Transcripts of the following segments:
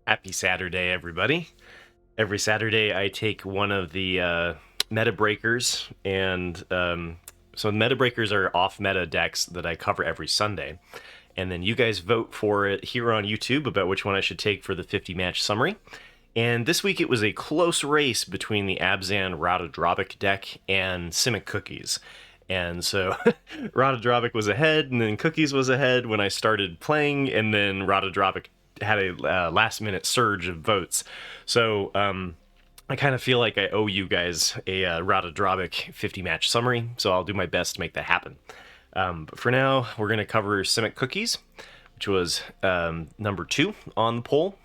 Happy Saturday, everybody. Every Saturday, I take one of the meta breakers, and so meta breakers are off meta decks that I cover every Sunday. And then you guys vote for it here on YouTube about which one I should take for the 50 match summary. And this week it was a close race between the Abzan Ratadrabik deck and Simic Cookies. And so Ratadrabik was ahead, and then Cookies was ahead when I started playing, and then Ratadrabik had a last-minute surge of votes. So I kind of feel like I owe you guys a Ratadrabik 50-match summary, so I'll do my best to make that happen. But for now, we're going to cover Simic Cookies, which was number 2 on the poll.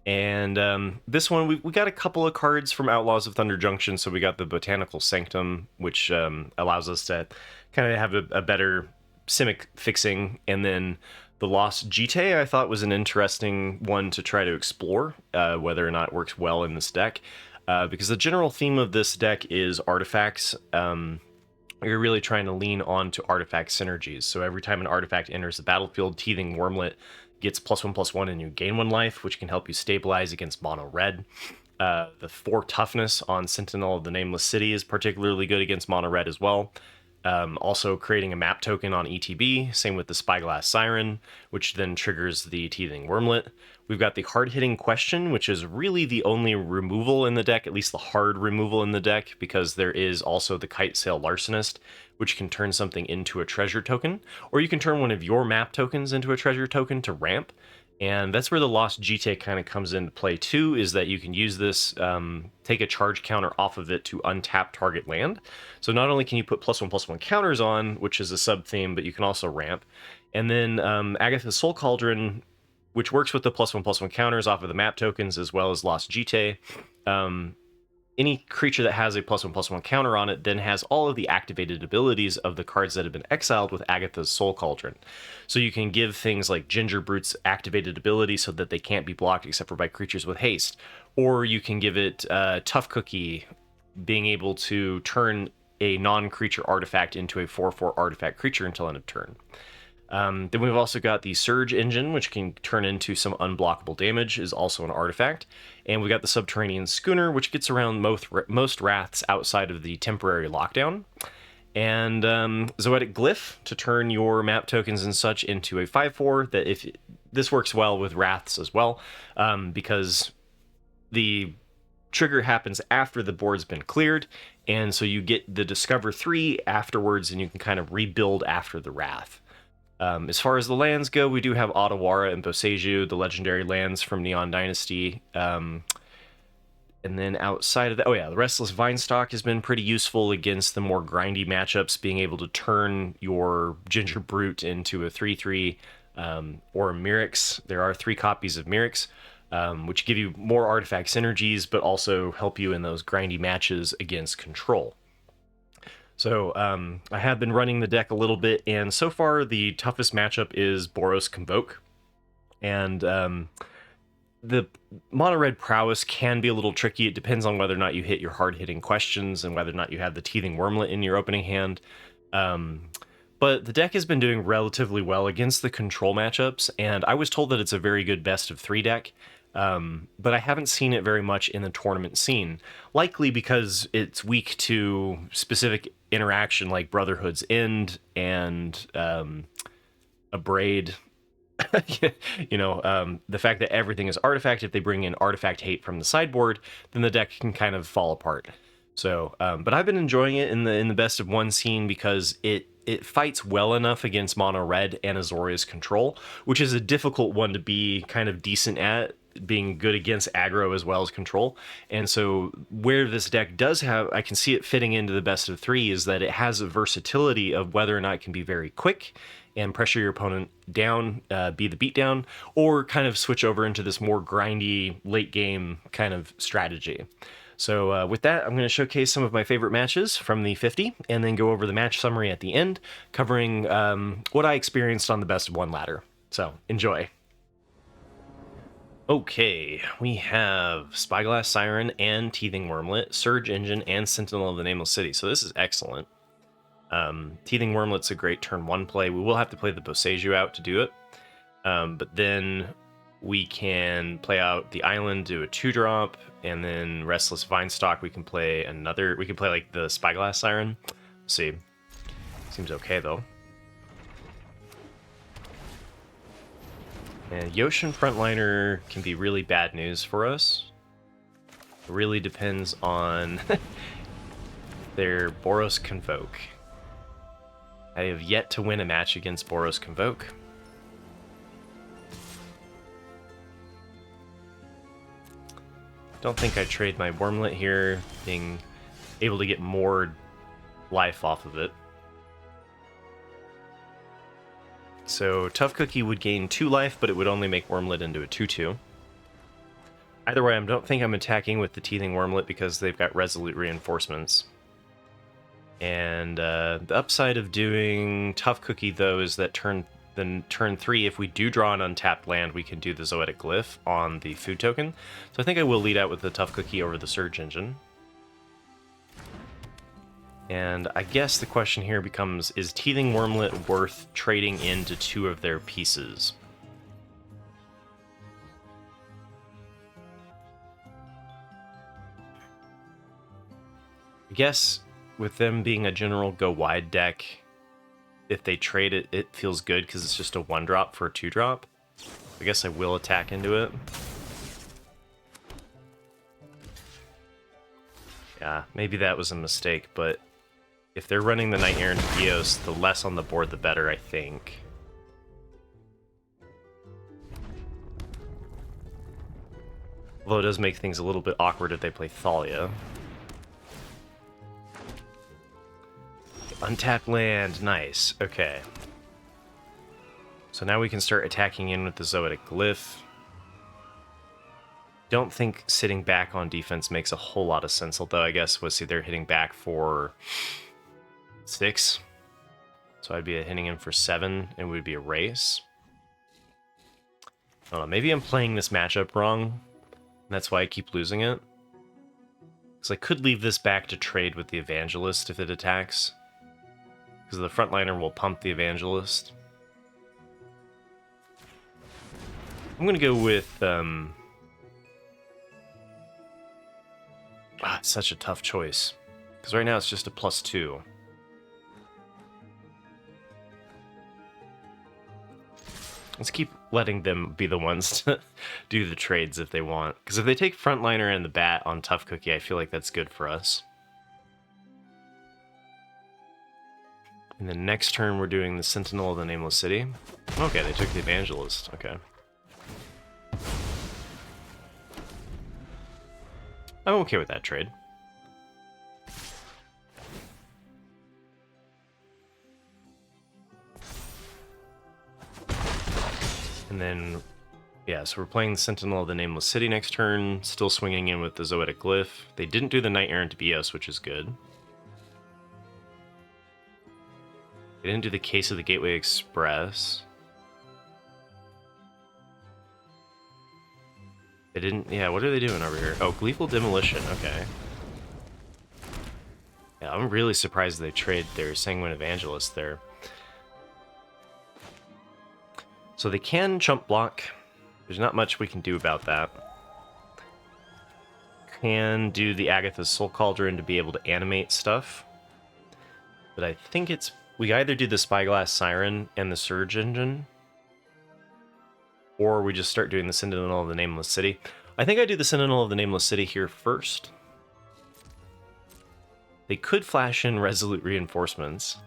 And this one, we got a couple of cards from Outlaws of Thunder Junction. So we got the Botanical Sanctum, which allows us to kind of have a better Simic fixing. And then the Lost Jitte, I thought, was an interesting one to try to explore, whether or not it works well in this deck. Because the general theme of this deck is artifacts. You're really trying to lean on to artifact synergies. So every time an artifact enters the battlefield, Teething Wormlet gets +1/+1 and you gain 1 life, which can help you stabilize against mono red. The 4 toughness on Sentinel of the Nameless City is particularly good against mono red as well. Also creating a map token on ETB, same with the Spyglass Siren, which then triggers the Teething Wormlet. We've got the hard-hitting Question, which is really the only removal in the deck, at least the hard removal in the deck, because there is also the Kite Sail Larcenist, which can turn something into a treasure token, or you can turn one of your map tokens into a treasure token to ramp. And that's where the Lost Jitte kind of comes into play too, is that you can use this, take a charge counter off of it to untap target land. So not only can you put +1/+1 counters on, which is a sub-theme, but you can also ramp. And then Agatha's Soul Cauldron, which works with the +1/+1 counters off of the map tokens, as well as Lost Jitte. Any creature that has a +1/+1 counter on it then has all of the activated abilities of the cards that have been exiled with Agatha's Soul Cauldron. So you can give things like Ginger Brute's activated ability so that they can't be blocked except for by creatures with haste. Or you can give it Tough Cookie, being able to turn a non-creature artifact into a 4/4 artifact creature until end of turn. Then we've also got the Surge Engine, which can turn into some unblockable damage, is also an artifact. And we got the Subterranean Schooner, which gets around most wraths outside of the temporary lockdown. And Zoetic Glyph to turn your map tokens and such into a 5/4. That if this works well with wraths as well, because the trigger happens after the board's been cleared, and so you get the Discover 3 afterwards, and you can kind of rebuild after the wrath. As far as the lands go, we do have Otawara and Boseiju, the legendary lands from Neon Dynasty. And then outside of that, the Restless Vinestock has been pretty useful against the more grindy matchups, being able to turn your Ginger Brute into a 3/3 or a Mirix. There are 3 copies of Mirix, which give you more artifact synergies, but also help you in those grindy matches against control. So I have been running the deck a little bit, and so far the toughest matchup is Boros Convoke. And the mono-red prowess can be a little tricky. It depends on whether or not you hit your hard-hitting questions and whether or not you have the Teething Wormlet in your opening hand. But the deck has been doing relatively well against the control matchups, and I was told that it's a very good best-of-3 deck. But I haven't seen it very much in the tournament scene, likely because it's weak to specific interaction like Brotherhood's End and a Braid. The fact that everything is artifact, if they bring in artifact hate from the sideboard, then the deck can kind of fall apart. So, but I've been enjoying it in the best of 1 scene because it fights well enough against mono red and Azorius Control, which is a difficult one to be kind of decent at, being good against aggro as well as control. And so where this deck does have, I can see it fitting into the best of 3, is that it has a versatility of whether or not it can be very quick and pressure your opponent down, be the beatdown, or kind of switch over into this more grindy late game kind of strategy. So with that, I'm going to showcase some of my favorite matches from the 50, and then go over the match summary at the end, covering what I experienced on the best of 1 ladder. So enjoy. Okay, we have Spyglass Siren and Teething Wormlet, Surge Engine, and Sentinel of the Nameless City. So this is excellent. Teething Wormlet's a great turn 1 play. We will have to play the Boseiju out to do it. But then We can play out the island, do a 2-drop, and then Restless Vinestock. We can play another. We can play like the Spyglass Siren. Let's see, seems okay though. And Yoshin Frontliner can be really bad news for us. It really depends on their Boros Convoke. I have yet to win a match against Boros Convoke. Don't think I trade my Wormlet here, being able to get more life off of it. So Tough Cookie would gain 2 life, but it would only make Wormlet into a 2/2. Either way, I don't think I'm attacking with the Teething Wormlet because they've got Resolute Reinforcements. And the upside of doing Tough Cookie, though, is that turn 3, if we do draw an untapped land, we can do the Zoetic Glyph on the food token. So I think I will lead out with the Tough Cookie over the Surge Engine. And I guess the question here becomes, is Teething Wormlet worth trading into 2 of their pieces? I guess with them being a general go wide deck, if they trade it, it feels good because it's just a 1-drop for a 2-drop. I guess I will attack into it. Yeah, maybe that was a mistake, but if they're running the Knight Errant Eos, the less on the board, the better, I think. Although it does make things a little bit awkward if they play Thalia. Untapped land, nice. Okay. So now we can start attacking in with the Zoetic Glyph. Don't think sitting back on defense makes a whole lot of sense, although I guess we'll see they're hitting back for 6. So I'd be hitting in for 7, and it would be a race. I don't know, maybe I'm playing this matchup wrong, and that's why I keep losing it. Because I could leave this back to trade with the Evangelist if it attacks. Because the frontliner will pump the Evangelist. I'm going to go with... it's such a tough choice. Because right now it's just a +2. Let's keep letting them be the ones to do the trades if they want. Because if they take frontliner and the bat on Tough Cookie, I feel like that's good for us. And then next turn, we're doing the Sentinel of the Nameless City. Okay, they took the Evangelist. Okay. I'm okay with that trade. And then, yeah, so we're playing the Sentinel of the Nameless City next turn, still swinging in with the Zoetic Glyph. They didn't do the Knight Errant Bios, which is good. They didn't do the Case of the Gateway Express. They didn't... Yeah, what are they doing over here? Oh, Gleeful Demolition, okay. Yeah, I'm really surprised they trade their Sanguine Evangelist there. So they can chump block. There's not much we can do about that. Can do the Agatha's Soul Cauldron to be able to animate stuff. But I think it's... We either do the Spyglass Siren and the Surge Engine, or we just start doing the Sentinel of the Nameless City. I think I do the Sentinel of the Nameless City here first. They could flash in Resolute Reinforcements.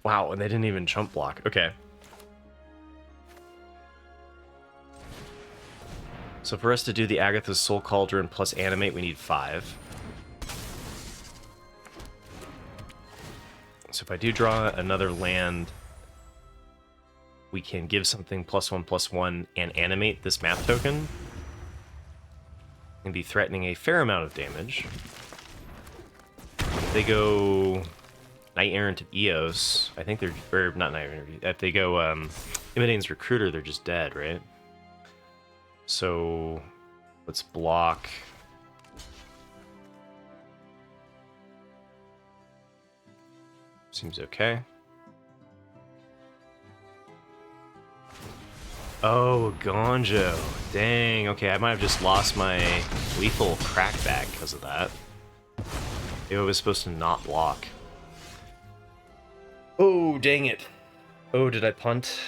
Wow, and they didn't even chump block. Okay. So for us to do the Agatha's Soul Cauldron plus animate, we need 5. So if I do draw another land, we can give something +1/+1 and animate this map token. And be threatening a fair amount of damage. If they go Knight Errant of Eos, I think they're... Or not Knight Errant. If they go Imidane's Recruiter, they're just dead, right? So let's block... Seems okay. Oh, Gonjo. Dang, okay, I might have just lost my lethal crackback because of that. Maybe I was supposed to not block. Oh, dang it. Oh, did I punt?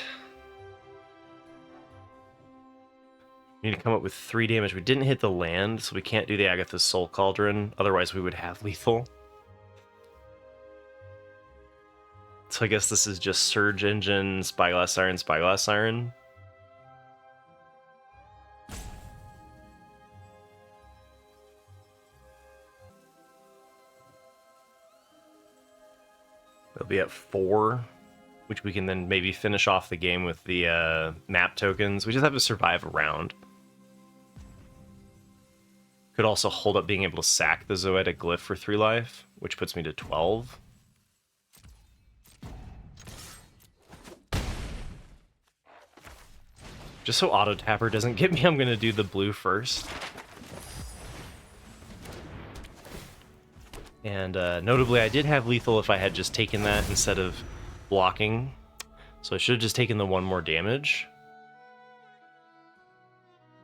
We need to come up with 3 damage. We didn't hit the land, so we can't do the Agatha's Soul Cauldron. Otherwise, we would have lethal. So I guess this is just Surge Engine, Spyglass Siren, Spyglass Siren. They'll be at 4, which we can then maybe finish off the game with the map tokens. We just have to survive a round. Could also hold up being able to sack the Zoetic Glyph for 3 life, which puts me to 12. Just so Auto Tapper doesn't get me, I'm going to do the blue first. And notably, I did have lethal if I had just taken that instead of blocking. So I should have just taken the 1 more damage.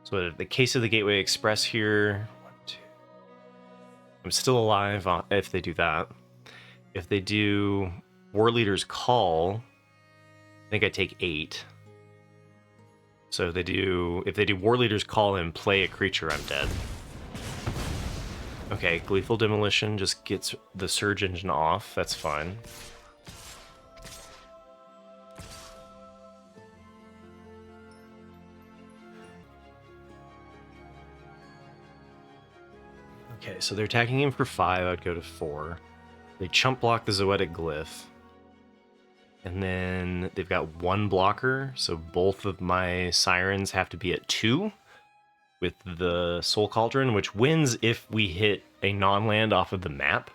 So the case of the Gateway Express here. 1, 2. I'm still alive if they do that. If they do War Leader's Call, I think I take 8. So if they do War Leader's Call and play a creature, I'm dead. Okay, Lethal Demolition just gets the Surge Engine off. That's fine. Okay, so they're attacking him for 5. I'd go to 4. They chump block the Zoetic Glyph. And then they've got 1 blocker, so both of my Sirens have to be at 2 with the Soul Cauldron, which wins if we hit a non-land off of the map.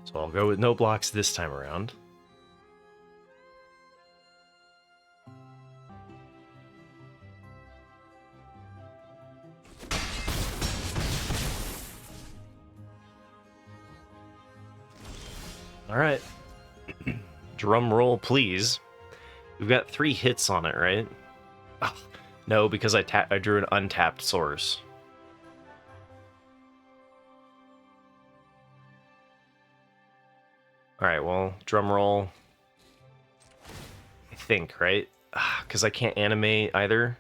So I'll go with no blocks this time around. All right. Drum roll, please. We've got 3 hits on it, right? Oh, no, because I drew an untapped source. All right, well, drum roll. I think, right? Because I can't animate either.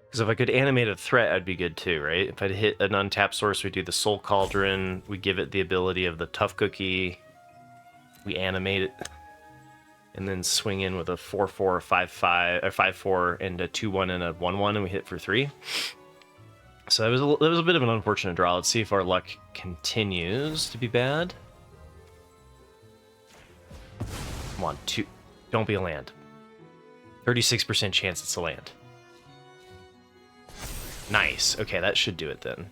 Because if I could animate a threat, I'd be good too, right? If I'd hit an untapped source, we do the Soul Cauldron, we give it the ability of the Tough Cookie, we animate it, and then swing in with a 4/4, 5/5, or 5/4, and a 2/1 and a 1/1, and we hit for 3. So that was a bit of an unfortunate draw. Let's see if our luck continues to be bad. Come on, 2. Don't be a land. 36% chance it's a land. Nice. Okay, that should do it then.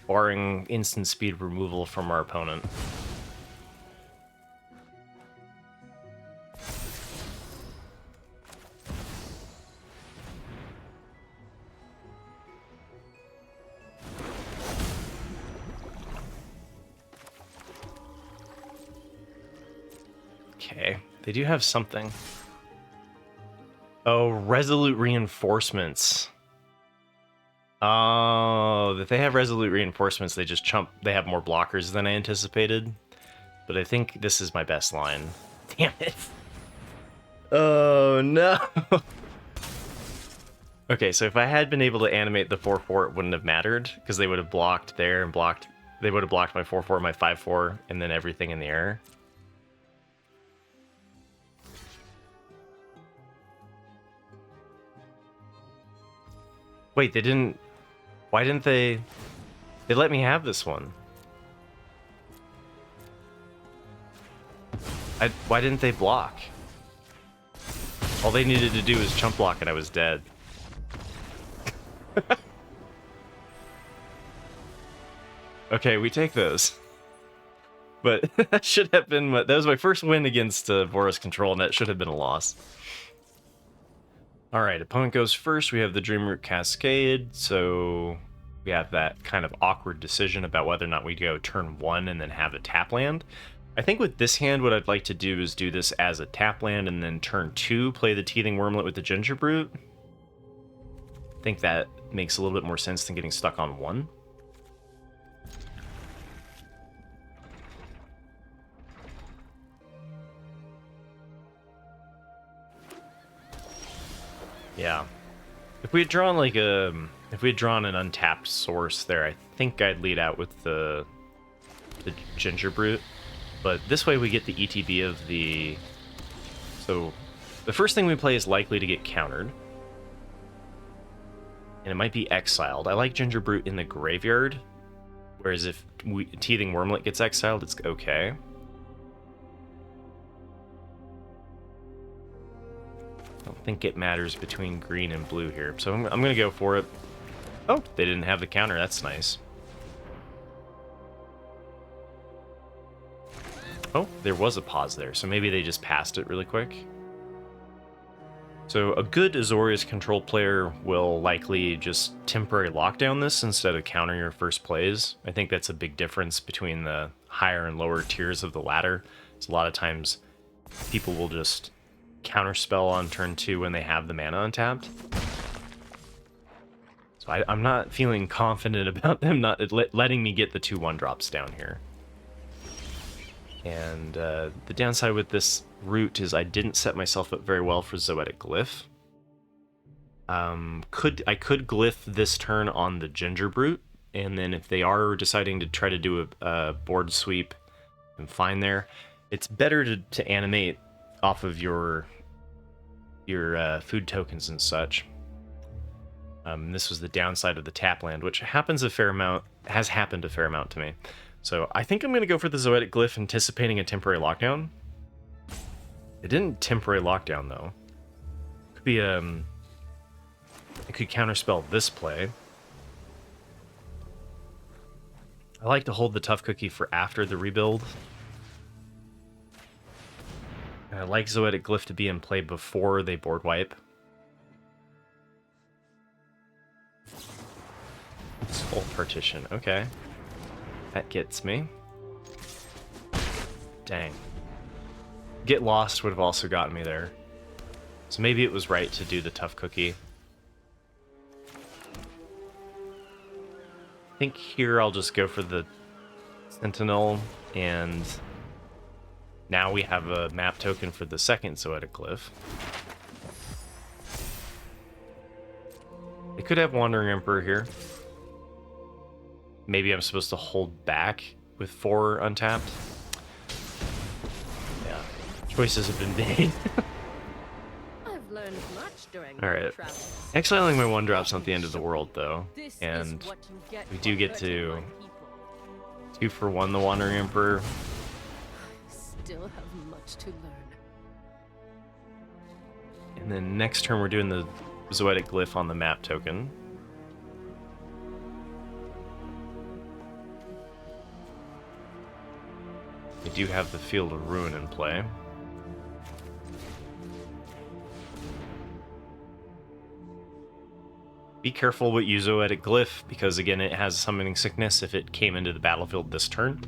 Barring instant speed removal from our opponent. Okay, they do have something. Oh, Resolute Reinforcements. Oh, if they have Resolute Reinforcements, they just chump. They have more blockers than I anticipated. But I think this is my best line. Damn it. Oh, no. Okay, so if I had been able to animate the 4/4, it wouldn't have mattered, because they would have blocked there and blocked. They would have blocked my 4/4, my 5/4, and then everything in the air. Wait, they didn't... Why didn't they... They let me have this one. Why didn't they block? All they needed to do was chump block and I was dead. Okay, we take those. But that should have been... That was my first win against Boros Control, and that should have been a loss. Alright, opponent goes first. We have the Dreamroot Cascade, so we have that kind of awkward decision about whether or not we go turn 1 and then have a tap land. I think with this hand, what I'd like to do is do this as a tap land and then turn 2, play the Teething Wormlet with the Ginger Brute. I think that makes a little bit more sense than getting stuck on 1. Yeah. If we had drawn like if we had drawn an untapped source there, I think I'd lead out with the Ginger Brute. But this way we get the ETB of the... So the first thing we play is likely to get countered. And it might be exiled. I like Ginger Brute in the graveyard. Whereas if Teething Wormlet gets exiled, it's okay. I don't think it matters between green and blue here. So I'm going to go for it. Oh, they didn't have the counter. That's nice. Oh, there was a pause there. So maybe they just passed it really quick. So a good Azorius Control player will likely just temporary lockdown this instead of counter your first plays. I think that's a big difference between the higher and lower tiers of the ladder. So a lot of times people will just counterspell on turn 2 when they have the mana untapped. So I'm not feeling confident about them not letting me get the 2/1 drops down here. And the downside with this route is I didn't set myself up very well for Zoetic Glyph. I could Glyph this turn on the Ginger Brute, and then if they are deciding to try to do a board sweep, I'm fine there. It's better to animate off of your food tokens and such. This was the downside of the tap land, which happens a fair amount, has happened a fair amount to me. So I think I'm going to go for the Zoetic Glyph, anticipating a temporary lockdown. It didn't temporary lockdown, though. Could be, it could counterspell this play. I like to hold the Tough Cookie for after the rebuild. And I like Zoetic Glyph to be in play before they board wipe. Soul Partition, okay. That gets me. Dang. Get Lost would have also gotten me there. So maybe it was right to do the Tough Cookie. I think here I'll just go for the Sentinel, and now we have a map token for the second Zoetic Glyph. They could have Wandering Emperor here. Maybe I'm supposed to hold back with 4 untapped. Yeah, choices have been made. I've learned much during All right, exiling my 1-drop's not the end of the world though, and we do get to 2 for 1 the Wandering Emperor. Still have much to learn. And then next turn we're doing the Zoetic Glyph on the map token. We do have the Field of Ruin in play. Be careful what you Zoetic Glyph, because again it has Summoning Sickness if it came into the battlefield this turn.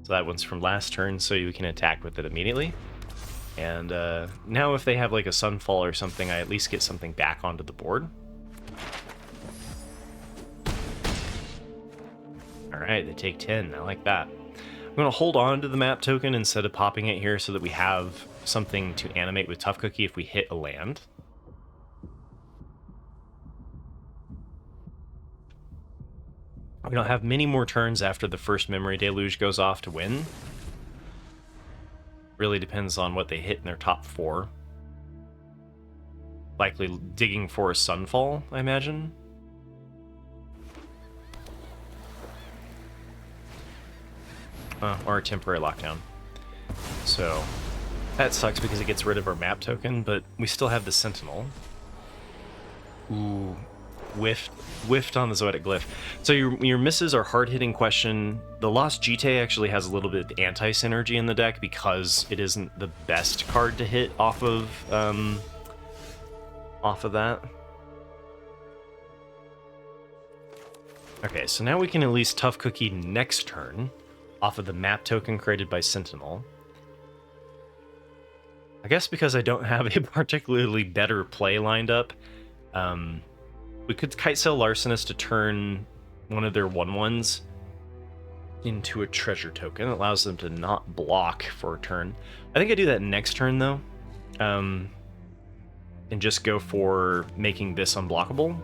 So that one's from last turn, so you can attack with it immediately. And now if they have like a Sunfall or something, I at least get something back onto the board. Alright, they take 10, I like that. I'm going to hold on to the map token instead of popping it here so that we have something to animate with Tough Cookie if we hit a land. We don't have many more turns after the first Memory Deluge goes off to win. Really depends on what they hit in their top 4. Likely digging for a Sunfall, I imagine. Or a temporary lockdown. So that sucks because it gets rid of our map token, but we still have the Sentinel. Ooh, whiffed on the Zoetic Glyph. So your misses are hard-hitting question. The Lost Jitte actually has a little bit of anti-synergy in the deck because it isn't the best card to hit off of that. Okay, so now we can at least Tough Cookie next turn off of the map token created by Sentinel. I guess because I don't have a particularly better play lined up, we could Kite Sail Larcenist to turn one of their 1/1s into a treasure token. It allows them to not block for a turn. I think I do that next turn, though, and just go for making this unblockable.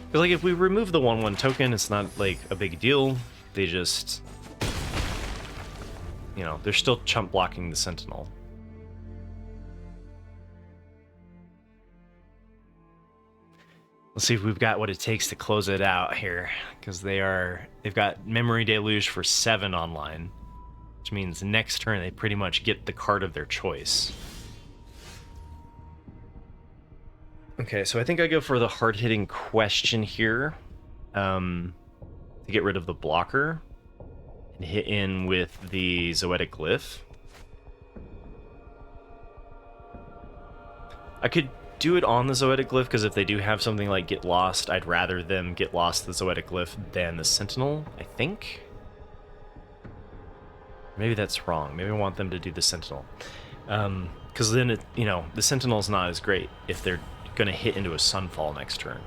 Because, like, if we remove the 1/1 token, it's not, like, a big deal. They just... You know, they're still chump blocking the Sentinel. Let's see if we've got what it takes to close it out here. Because they've got Memory Deluge for 7 online. Which means next turn they pretty much get the card of their choice. Okay, so I think I go for the hard-hitting question here. To get rid of the blocker. And hit in with the Zoetic Glyph. I could do it on the Zoetic Glyph, because if they do have something like Get Lost, I'd rather them Get Lost the Zoetic Glyph than the Sentinel, I think. Maybe that's wrong. Maybe I want them to do the Sentinel. Because then, the Sentinel's not as great if they're going to hit into a Sunfall next turn.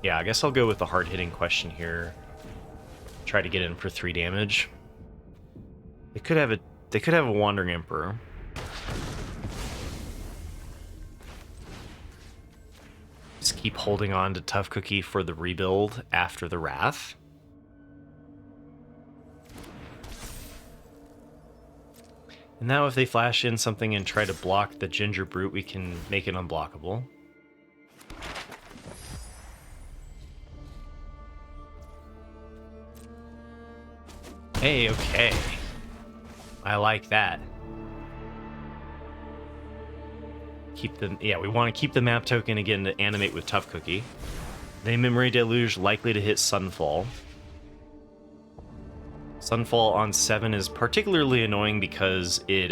Yeah, I guess I'll go with the hard-hitting question here. Try to get in for 3 damage. They could have a Wandering Emperor. Just keep holding on to Tough Cookie for the rebuild after the Wrath. And now if they flash in something and try to block the Ginger Brute, we can make it unblockable. Hey, okay. I like that. We want to keep the map token again to animate with Tough Cookie. The Memory Deluge likely to hit Sunfall. Sunfall on 7 is particularly annoying because it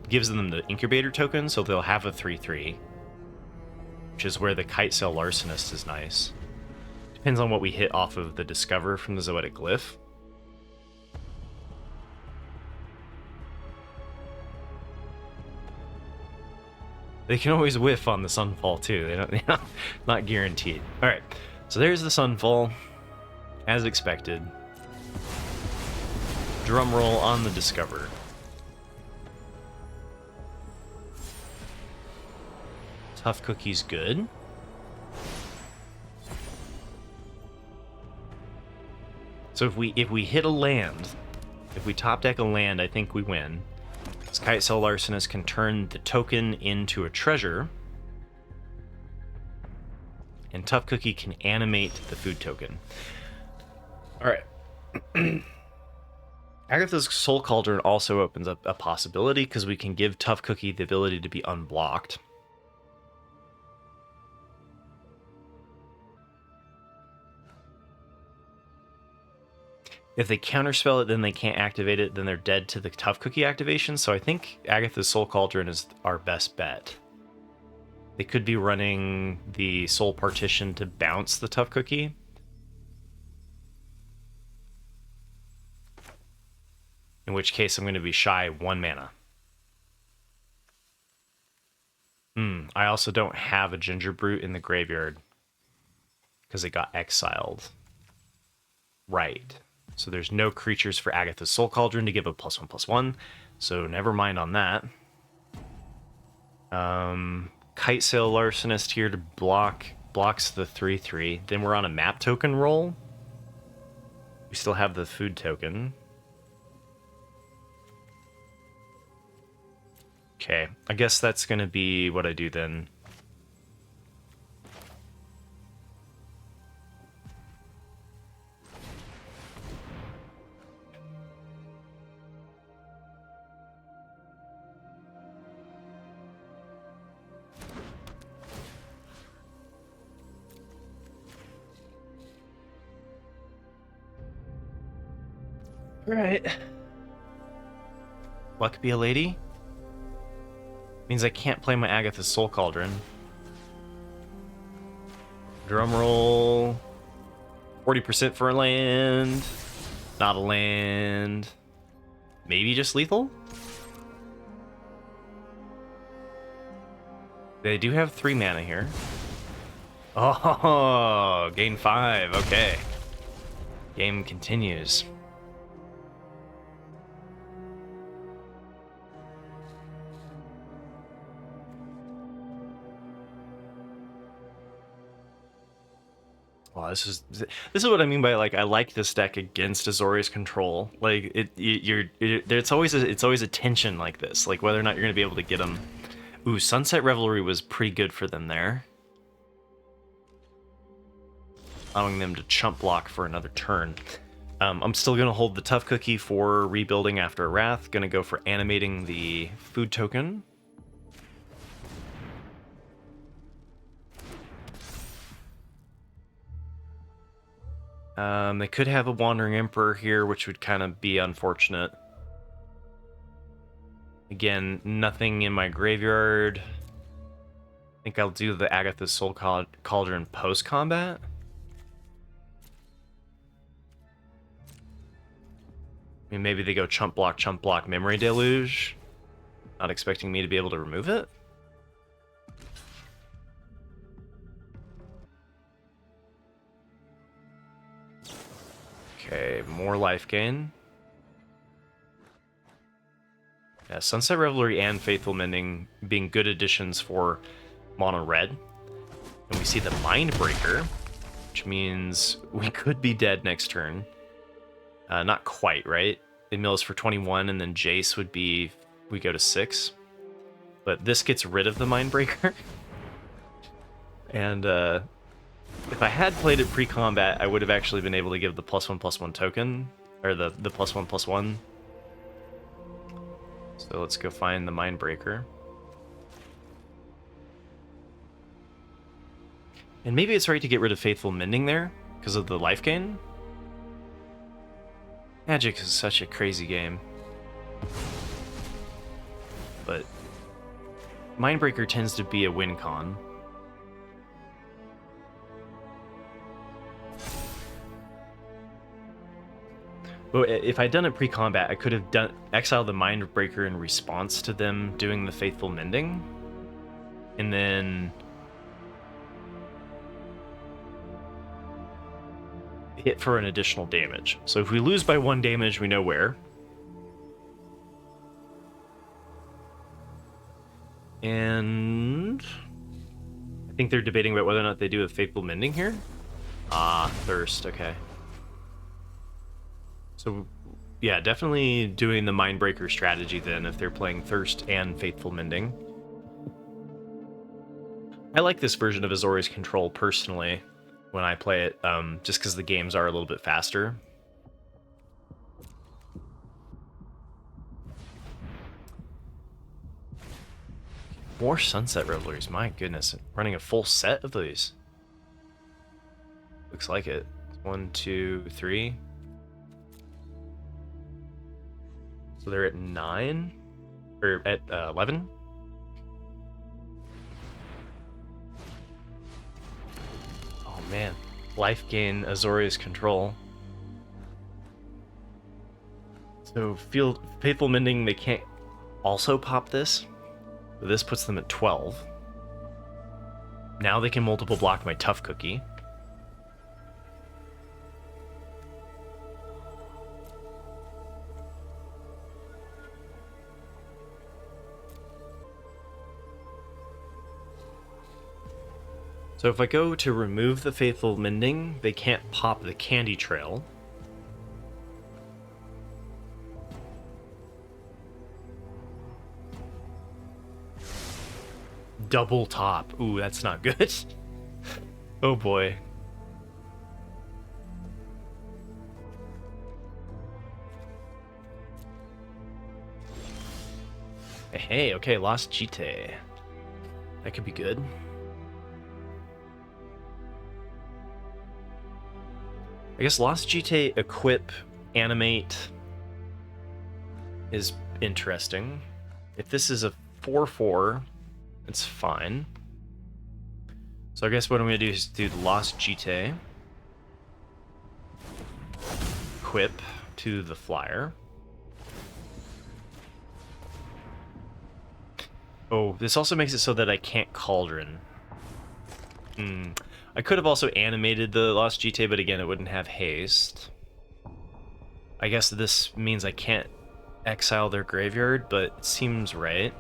gives them the Incubator token, so they'll have a 3/3. Which is where the Kite Sail Larcenist is nice. Depends on what we hit off of the Discover from the Zoetic Glyph. They can always whiff on the Sunfall too. They're not guaranteed. All right, so there's the Sunfall, as expected. Drum roll on the Discover. Tough Cookie's good. So if we hit a land, if we top deck a land, I think we win. Kite Sail Larcenist can turn the token into a treasure, and Tough Cookie can animate the food token. Alright. Agatha's Soul Cauldron also opens up a possibility, because we can give Tough Cookie the ability to be unblocked. If they counterspell it, then they can't activate it, then they're dead to the Tough Cookie activation, so I think Agatha's Soul Cauldron is our best bet. They could be running the Soul Partition to bounce the Tough Cookie. In which case I'm going to be shy 1 mana. I also don't have a Ginger Brute in the graveyard, because it got exiled. Right. So there's no creatures for Agatha's Soul Cauldron to give a +1/+1, so never mind on that. Kite Sail Larcenist here to blocks the 3/3. Then we're on a map token roll. We still have the food token. Okay, I guess that's going to be what I do then. All right. Luck be a lady? Means I can't play my Agatha's Soul Cauldron. Drum roll. 40% for a land. Not a land. Maybe just lethal? They do have 3 mana here. Oh, gain 5. Okay. Game continues. Well, this is what I mean by, like, I like this deck against Azorius Control. Like, it's always a tension like this, like whether or not you're gonna be able to get them. Ooh, Sunset Revelry was pretty good for them there, allowing them to chump block for another turn. I'm still gonna hold the Tough Cookie for rebuilding after a Wrath. Gonna go for animating the food token. They could have a Wandering Emperor here, which would kind of be unfortunate. Again, nothing in my graveyard. I think I'll do the Agatha's Soul Cauldron post-combat. I mean, maybe they go chump block, Memory Deluge. Not expecting me to be able to remove it. Okay, more life gain. Yeah, Sunset Revelry and Faithful Mending being good additions for mono red. And we see the Mindbreaker, which means we could be dead next turn. Not quite, right? It mills for 21, and then Jace would be, we go to 6. But this gets rid of the Mindbreaker. And if I had played it pre-combat, I would have actually been able to give the +1/+1 token, or the +1/+1. So let's go find the Mindbreaker. And maybe it's right to get rid of Faithful Mending there, because of the life gain. Magic is such a crazy game. But Mindbreaker tends to be a win con. But if I'd done it pre-combat, I could have exiled the Mindbreaker in response to them doing the Faithful Mending. And then hit for an additional damage. So if we lose by 1 damage, we know where. And I think they're debating about whether or not they do a Faithful Mending here. Ah, Thirst, okay. So, yeah, definitely doing the Mindbreaker strategy then if they're playing Thirst and Faithful Mending. I like this version of Azorius Control personally when I play it, just because the games are a little bit faster. More Sunset Revelries, my goodness. Running a full set of these. Looks like it. 1, 2, 3. So they're at 9? Or at 11? Oh man. Life gain, Azorius Control. So Faithful Mending, they can't also pop this. So this puts them at 12. Now they can multiple block my Tough Cookie. So if I go to remove the Faithful Mending, they can't pop the Candy Trail. Double top. Ooh, that's not good. Oh boy. Hey, okay, Lost Jitte. That could be good. I guess Lost Jitte, equip, animate. is interesting. If this is a 4/4, it's fine. So I guess what I'm going to do is do the Lost Jitte. Equip to the flyer. Oh, this also makes it so that I can't Cauldron. I could have also animated the Lost Jitte, but again, it wouldn't have haste. I guess this means I can't exile their graveyard, but it seems right.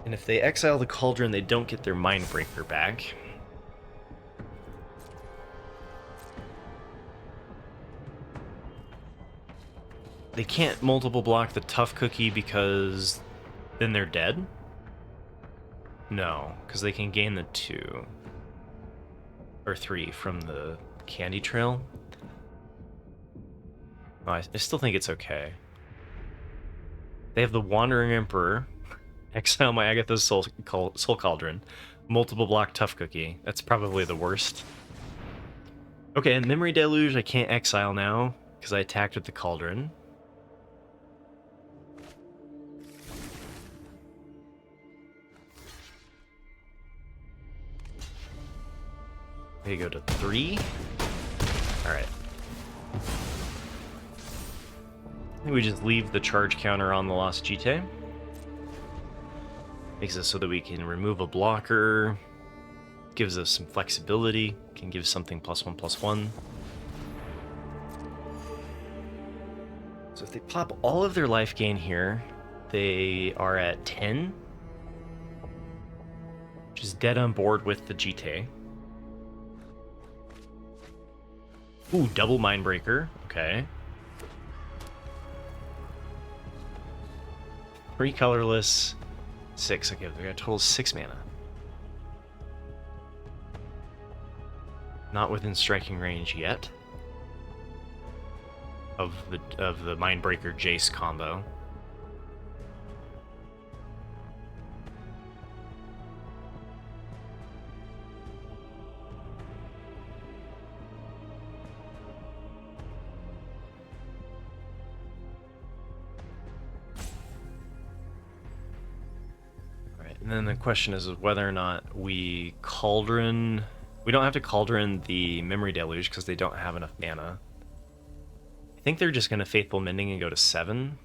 And if they exile the Cauldron, they don't get their Mindbreaker back. They can't multiple block the Tough Cookie because then they're dead? No, because they can gain the 2 or 3 from the Candy Trail. Oh, I still think it's okay. They have the Wandering Emperor, exile my Agatha's Soul Cauldron, multiple block Tough Cookie. That's probably the worst. Okay, and Memory Deluge I can't exile now because I attacked with the Cauldron. They go to 3. Alright. I think we just leave the charge counter on the Lost Jitte. Makes it so that we can remove a blocker. Gives us some flexibility. Can give something +1/+1. So if they pop all of their life gain here, they are at 10. Which is dead on board with the Jitte. Ooh, double Mindbreaker. Okay. 3 colorless, 6. Okay, we got a total of 6 mana. Not within striking range yet of the Mindbreaker Jace combo. And then the question is whether or not we Cauldron... We don't have to Cauldron the Memory Deluge because they don't have enough mana. I think they're just going to Faithful Mending and go to 7.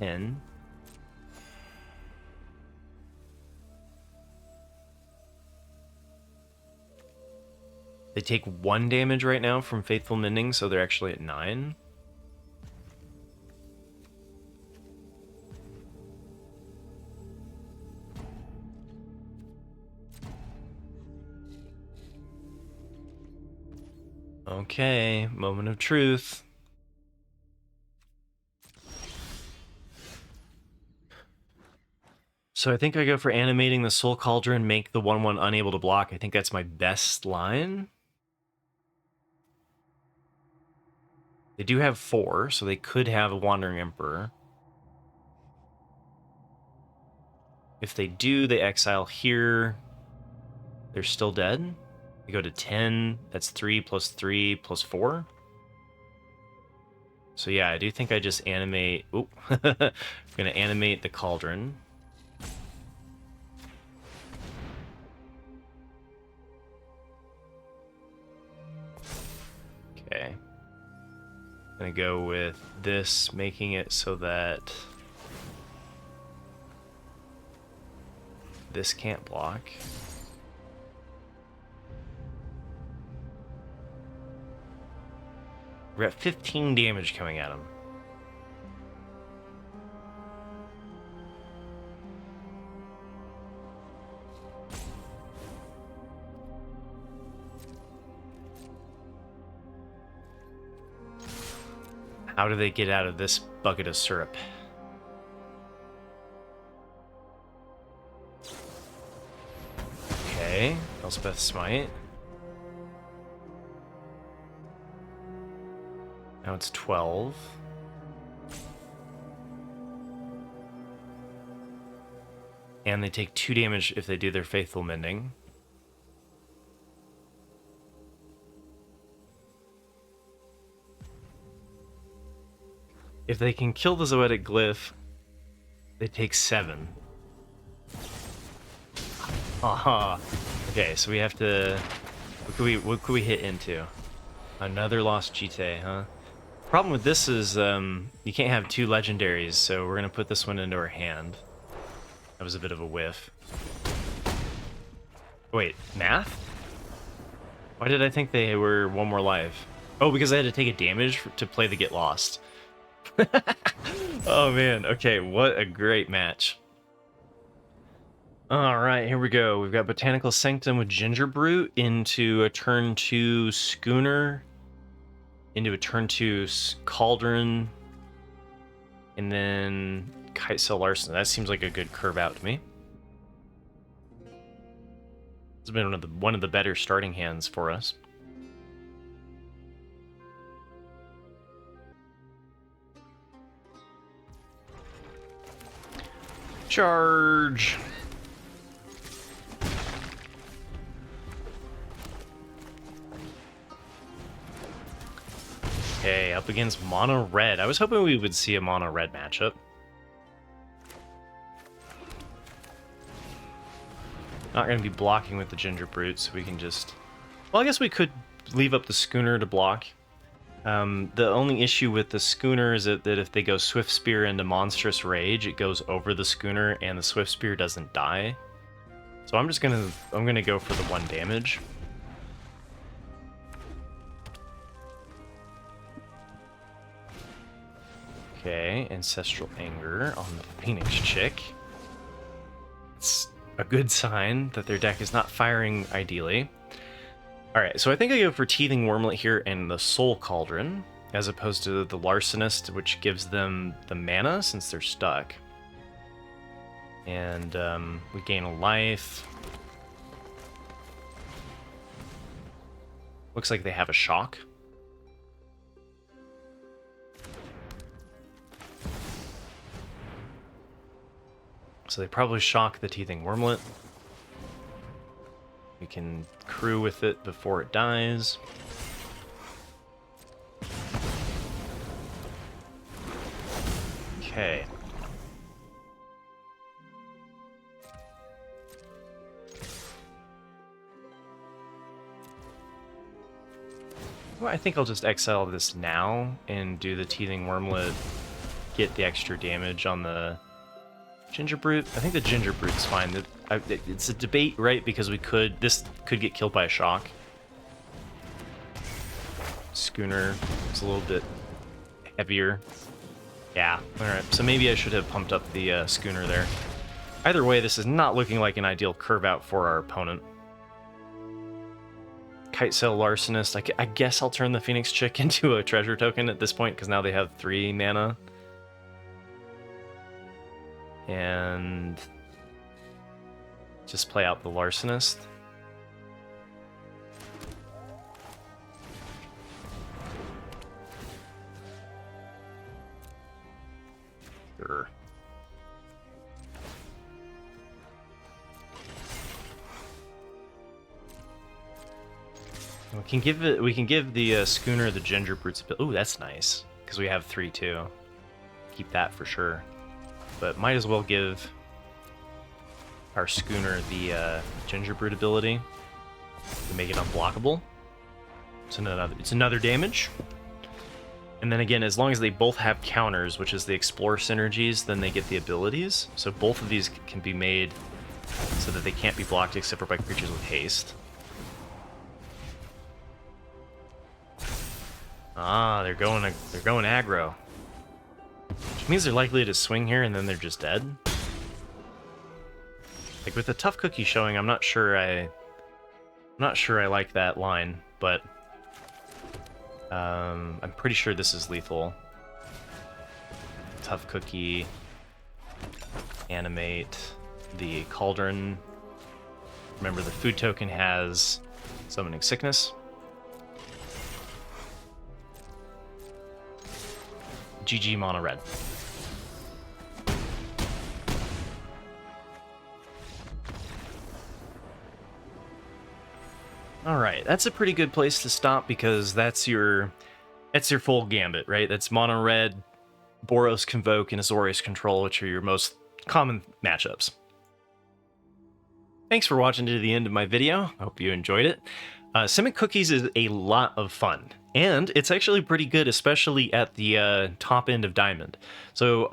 Ten. They take 1 damage right now from Faithful Mending, so they're actually at 9. Okay, moment of truth. So I think I go for animating the Soul Cauldron, make the 1/1 unable to block. I think that's my best line. They do have 4, so they could have a Wandering Emperor. If they do, they exile here. They're still dead. They go to 10. That's 3 plus 3 plus 4. So yeah, I do think I just animate... Oop. I'm going to animate the Cauldron. Okay. I'm going to go with this, making it so that this can't block. We're at 15 damage coming at him. How do they get out of this bucket of syrup? Okay, Elspeth Smite. Now it's 12. And they take 2 damage if they do their Faithful Mending. If they can kill the Zoetic Glyph, they take 7. Aha. Okay, so we have to... What could we hit into? Another Lost Jitte, huh? Problem with this is you can't have 2 legendaries, so we're gonna put this one into our hand. That was a bit of a whiff. Wait, math? Why did I think they were 1 more life? Oh, because I had to take a damage to play the Get Lost. Oh man, okay, what a great match. Alright, here we go. We've got Botanical Sanctum with Gingerbrute into a turn 2 Schooner, into a turn 2 Cauldron, and then Kitesail Larson. That seems like a good curve out to me. It's been one of the better starting hands for us. Charge! Okay, up against mono red. I was hoping we would see a mono red matchup. Not going to be blocking with the Gingerbrute, so we can just... Well, I guess we could leave up the Schooner to block. The only issue with the Schooner is that if they go Swift Spear into Monstrous Rage, it goes over the Schooner and the Swift Spear doesn't die. So I'm gonna go for the 1 damage. Okay, Ancestral Anger on the Phoenix Chick. It's a good sign that their deck is not firing ideally. Alright, so I think I go for Teething Wormlet here and the Soul Cauldron, as opposed to the Larcenist, which gives them the mana since they're stuck. And we gain a life. Looks like they have a shock. So they probably shock the Teething Wormlet. We can crew with it before it dies. Okay. Well, I think I'll just exile this now and do the Teething Wormlet, get the extra damage on the Gingerbrute. I think the Gingerbrute's fine. It's a debate, right? Because this could get killed by a shock. Schooner is a little bit heavier. Yeah, alright. So maybe I should have pumped up the Schooner there. Either way, this is not looking like an ideal curve out for our opponent. Kitesail Larcenist. I guess I'll turn the Phoenix Chick into a treasure token at this point, because now they have 3 mana. And just play out the Larcenist. Sure. We can give the Schooner the Gingerbrute's ability. Ooh, that's nice, because we have 3 too. Keep that for sure. But might as well give our Schooner the Gingerbrute ability to make it unblockable. It's another damage. And then again, as long as they both have counters, which is the Explore synergies, then they get the abilities. So both of these can be made so that they can't be blocked except for by creatures with haste. Ah, they're going aggro. Which means they're likely to swing here and then they're just dead. Like with the Tough Cookie showing, I'm not sure I like that line, but I'm pretty sure this is lethal. Tough Cookie, animate the Cauldron. Remember, the food token has Summoning Sickness. GG mono red. Alright, that's a pretty good place to stop because that's your full gambit, right? That's mono red, Boros Convoke and Azorius Control, which are your most common matchups. Thanks for watching to the end of my video. I hope you enjoyed it. Simic Cookies is a lot of fun, and it's actually pretty good, especially at the top end of Diamond. So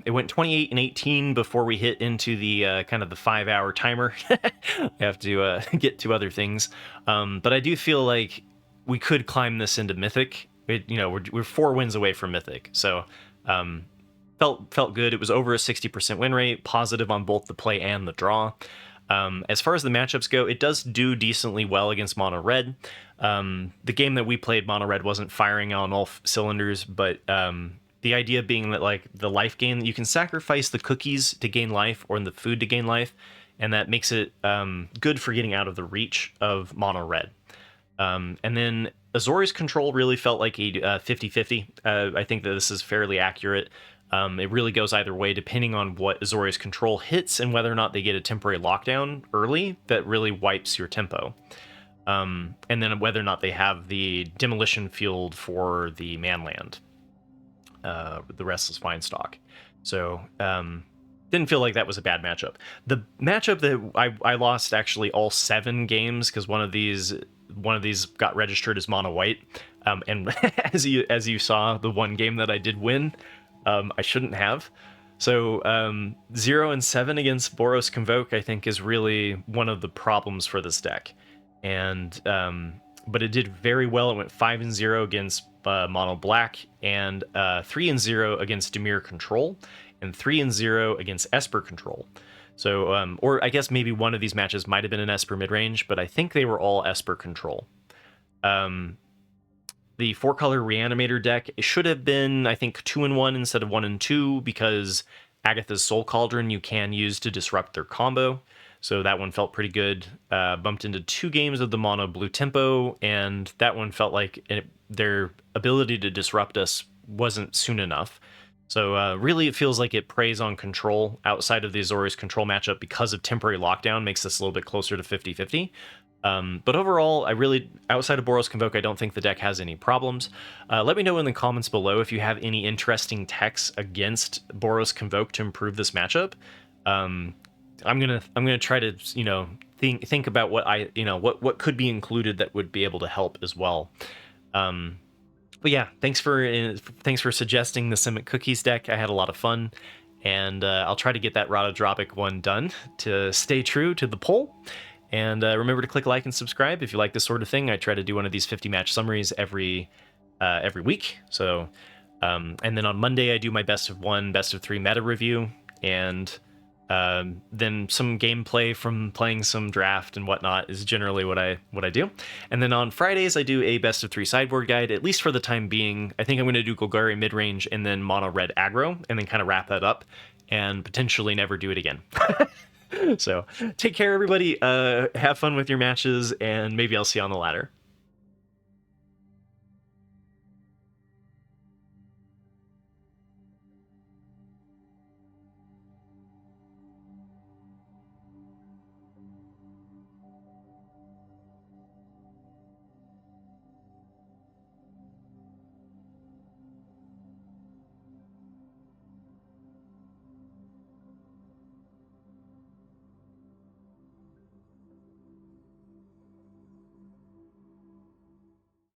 it went 28 and 18 before we hit into the kind of the 5-hour timer. I have to get to other things, but I do feel like we could climb this into Mythic. We're 4 wins away from Mythic, so felt good. It was over a 60% win rate, positive on both the play and the draw. As far as the matchups go, it does do decently well against Mono Red. The game that we played, Mono Red wasn't firing on all cylinders, but the idea being that, like, the life gain, you can sacrifice the cookies to gain life or the food to gain life, and that makes it good for getting out of the reach of Mono Red. And then Azorius Control really felt like a 50-50. I think that this is fairly accurate. It really goes either way depending on what Azorius Control hits and whether or not they get a temporary lockdown early that really wipes your tempo. And then whether or not they have the Demolition Field for the Manland, the Restless Findstock. So didn't feel like that was a bad matchup. The matchup that I lost actually all 7 games because one of these got registered as mono white. And as you saw, the one game that I did win, I shouldn't have. So 0 and 7 against Boros Convoke, I think, is really one of the problems for this deck. And but it did very well. It went 5 and 0 against Mono Black, and 3 and 0 against Dimir Control, and 3 and 0 against Esper Control. So, or I guess maybe one of these matches might have been an Esper midrange, but I think they were all Esper Control. The 4-color Reanimator deck, it should have been, I think, 2 and 1 instead of 1 and 2, because Agatha's Soul Cauldron you can use to disrupt their combo. So that one felt pretty good. Bumped into 2 games of the mono blue tempo, and that one felt like their ability to disrupt us wasn't soon enough. So really it feels like it preys on control outside of the Azorius Control matchup because of temporary lockdown, makes this a little bit closer to 50-50. But overall, outside of Boros Convoke, I don't think the deck has any problems. Let me know in the comments below if you have any interesting techs against Boros Convoke to improve this matchup. I'm gonna try to think about what could be included that would be able to help as well. But yeah, thanks for suggesting the Simic Cookies deck. I had a lot of fun, and I'll try to get that Ratadrabik one done to stay true to the poll. And remember to click like and subscribe if you like this sort of thing. I try to do one of these 50-match summaries every week. So, and then on Monday I do my best of 1, best of 3 meta review, and then some gameplay from playing some draft and whatnot is generally what I do. And then on Fridays I do a best of 3 sideboard guide, at least for the time being. I think I'm going to do Golgari midrange and then mono red aggro, and then kind of wrap that up and potentially never do it again. So take care, everybody. Have fun with your matches, and maybe I'll see you on the ladder.